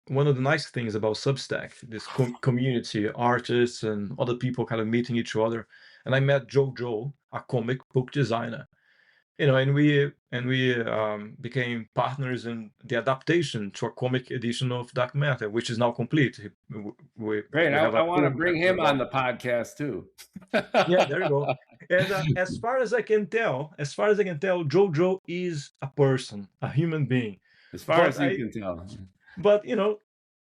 one of the nice things about Substack, this community, artists and other people kind of meeting each other. And I met Jojo, a comic book designer, and we became partners in the adaptation to a comic edition of Dark Matter, which is now complete. We Great. we have I a want to full bring him on the podcast too. yeah, there you go. And as far as I can tell, Jojo is a person, a human being. As far But as you can tell.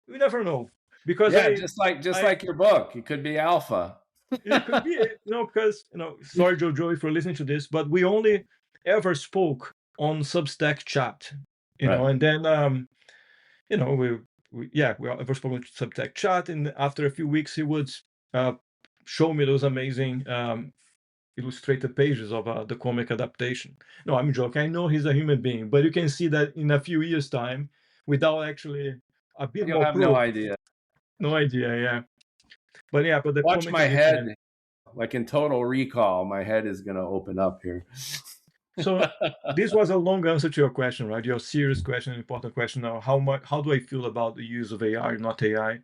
we never know, because Yeah, just I like your book. It could be alpha. it could be, because sorry, Jojo, if you're listening to this, but we only ever spoke on Substack chat, Right. and then we ever spoke on Substack chat, and after a few weeks he would uh, show me those amazing illustrated pages of the comic adaptation. No, I'm joking. I know he's a human being, but you can see that in a few years' time, without actually a bit You'll more have no proof. idea. No idea, yeah. But yeah, but the Watch comic my edition. head. Like in Total Recall, my head is going to open up here. So this was a long answer to your question, right? Your serious question, important question. Now, how do I feel about the use of AI, not AI?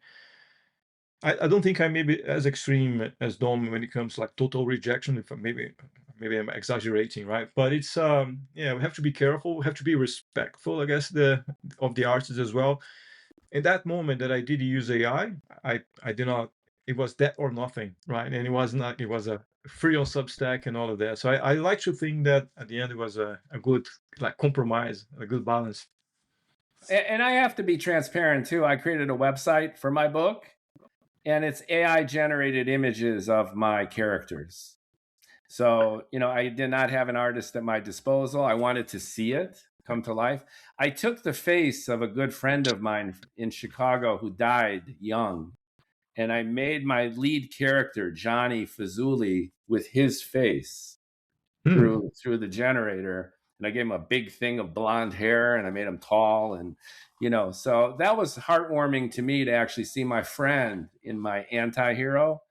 I don't think I may be as extreme as Dom when it comes to like total rejection. If maybe I'm exaggerating, right? But it's yeah, we have to be careful. We have to be respectful, I guess, of the artists as well. In that moment that I did use AI, I did not. It was that or nothing, right? And it was not. It was a free on Substack and all of that. So I like to think that at the end it was a good like compromise, a good balance. And I have to be transparent too. I created a website for my book, and it's AI generated images of my characters. So, I did not have an artist at my disposal. I wanted to see it come to life. I took the face of a good friend of mine in Chicago who died young, and I made my lead character, Johnny Fazuli, with his face Hmm. through the generator. And I gave him a big thing of blonde hair, and I made him tall. And, so that was heartwarming to me to actually see my friend in my anti-hero.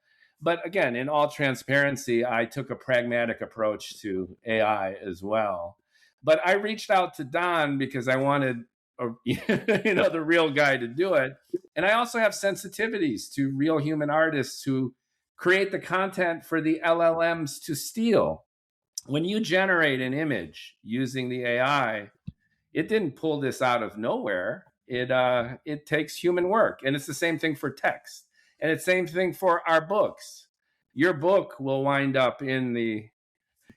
But again, in all transparency, I took a pragmatic approach to AI as well. But I reached out to Don because I wanted, the real guy to do it. And I also have sensitivities to real human artists who create the content for the LLMs to steal. When you generate an image using the AI, it didn't pull this out of nowhere. It takes human work, and it's the same thing for text, and it's the same thing for our books. Your book will wind up in the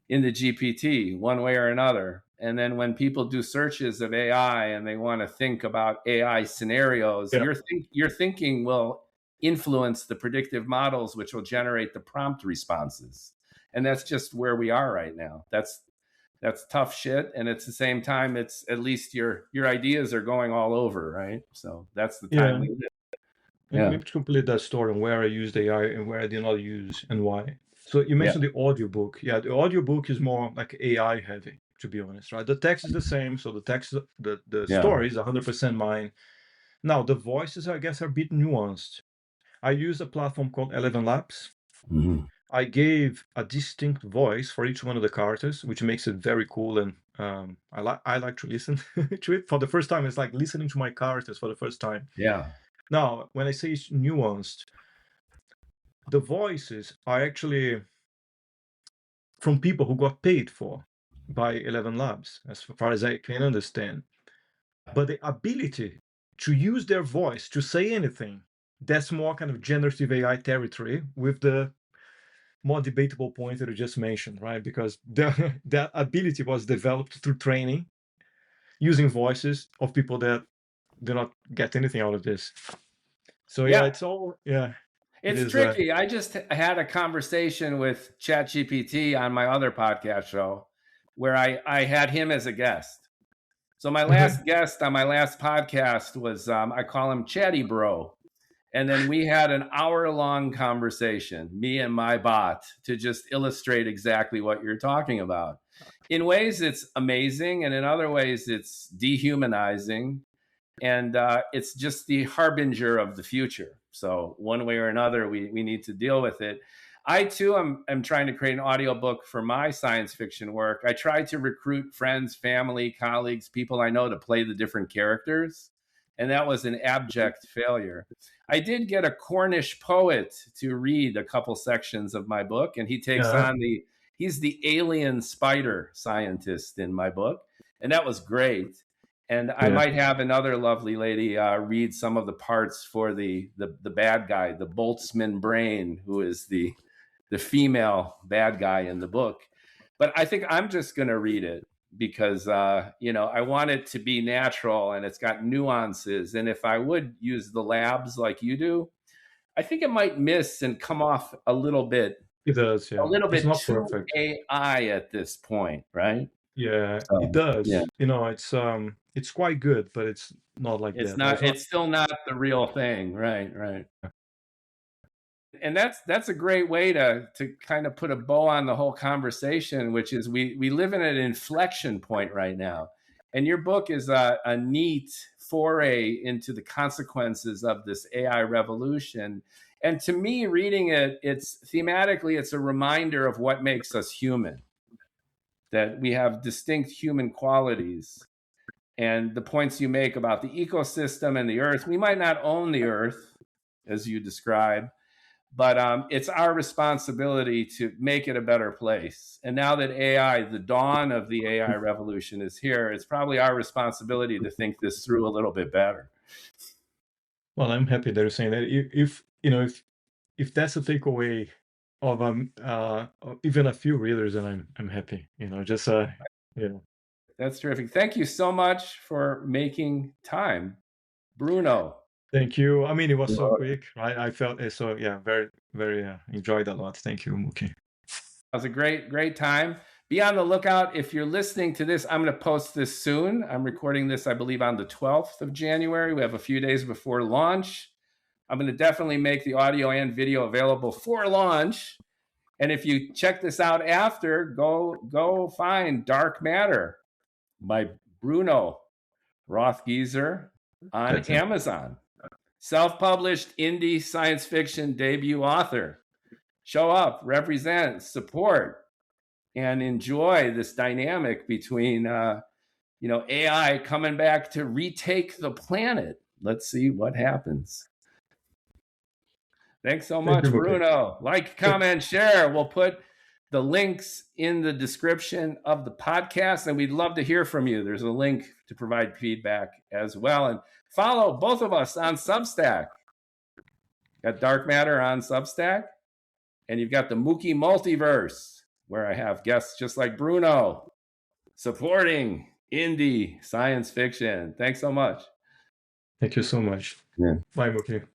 GPT one way or another, And then when people do searches of AI and they want to think about AI scenarios, Yeah. your thinking will influence the predictive models, which will generate the prompt responses. And that's just where we are right now. That's tough shit. And at the same time, it's at least your ideas are going all over, right? So that's the time Yeah. we live. And Yeah. maybe to complete that story on where I used AI and where I did not use and why. So you Yeah. mentioned the audiobook. Yeah, the audiobook is more like AI heavy, to be honest, right? The text is the same. So the text, the Yeah. story is 100% mine. Now, the voices, I guess, are a bit nuanced. I use a platform called 11 Labs. Mhm. I gave a distinct voice for each one of the characters, which makes it very cool. And I like to listen to it. For the first time, it's like listening to my characters for the first time. Yeah. Now, when I say it's nuanced, the voices are actually from people who got paid for by 11 Labs, as far as I can understand. But the ability to use their voice to say anything, that's more kind of generative AI territory with the more debatable point that you just mentioned, right? Because that ability was developed through training using voices of people that do not get anything out of this. So yeah, it's all, yeah. It's tricky. I just had a conversation with ChatGPT on my other podcast show where I had him as a guest. So my last guest on my last podcast was, I call him Chatty Bro. And then we had an hour-long conversation, me and my bot, to just illustrate exactly what you're talking about. In ways, it's amazing, and in other ways, it's dehumanizing. And it's just the harbinger of the future. So one way or another, we need to deal with it. I too am trying to create an audiobook for my science fiction work. I try to recruit friends, family, colleagues, people I know to play the different characters. And that was an abject failure. I did get a Cornish poet to read a couple sections of my book, and he takes on he's the alien spider scientist in my book. And that was great. And I might have another lovely lady read some of the parts for the bad guy, the Boltzmann brain, who is the female bad guy in the book. But I think I'm just going to read it because, I want it to be natural and it's got nuances. And if I would use the labs like you do, I think it might miss and come off a little bit. It does, yeah. A little It's bit not too perfect. AI at this point, right? Yeah, So, it does. yeah. It's quite good, but it's not like It's that. not. It's still not the real thing, right? Right. And that's a great way to kind of put a bow on the whole conversation, which is we live in an inflection point right now, and your book is a neat foray into the consequences of this AI revolution. And to me, reading it, it's thematically, it's a reminder of what makes us human, that we have distinct human qualities. And the points you make about the ecosystem and the earth, we might not own the earth, as you describe, but it's our responsibility to make it a better place. And now that AI, the dawn of the AI revolution is here, it's probably our responsibility to think this through a little bit better. Well, I'm happy that you're saying that. If that's a takeaway of even a few readers, then I'm happy. That's terrific. Thank you so much for making time, Bruno. Thank you. I mean, it was so quick, right? I felt so. Yeah, very, very enjoyed a lot. Thank you, Mookie. It was a great time. Be on the lookout. If you're listening to this, I'm going to post this soon. I'm recording this, I believe, on the 12th of January. We have a few days before launch. I'm going to definitely make the audio and video available for launch. And if you check this out after, go find Dark Matter by Bruno Rothgiesser on Amazon. Self-published indie science fiction debut author. Show up, represent, support, and enjoy this dynamic between AI coming back to retake the planet. Let's see what happens. Thanks so much, Bruno. Like, comment, share. We'll put the links in the description of the podcast, and we'd love to hear from you. There's a link to provide feedback as well. And follow both of us on Substack. Got Dark Matter on Substack, and you've got the Mookie Multiverse, where I have guests just like Bruno. supporting indie science fiction. Thanks so much. Thank you so much. Yeah. Bye, Mookie.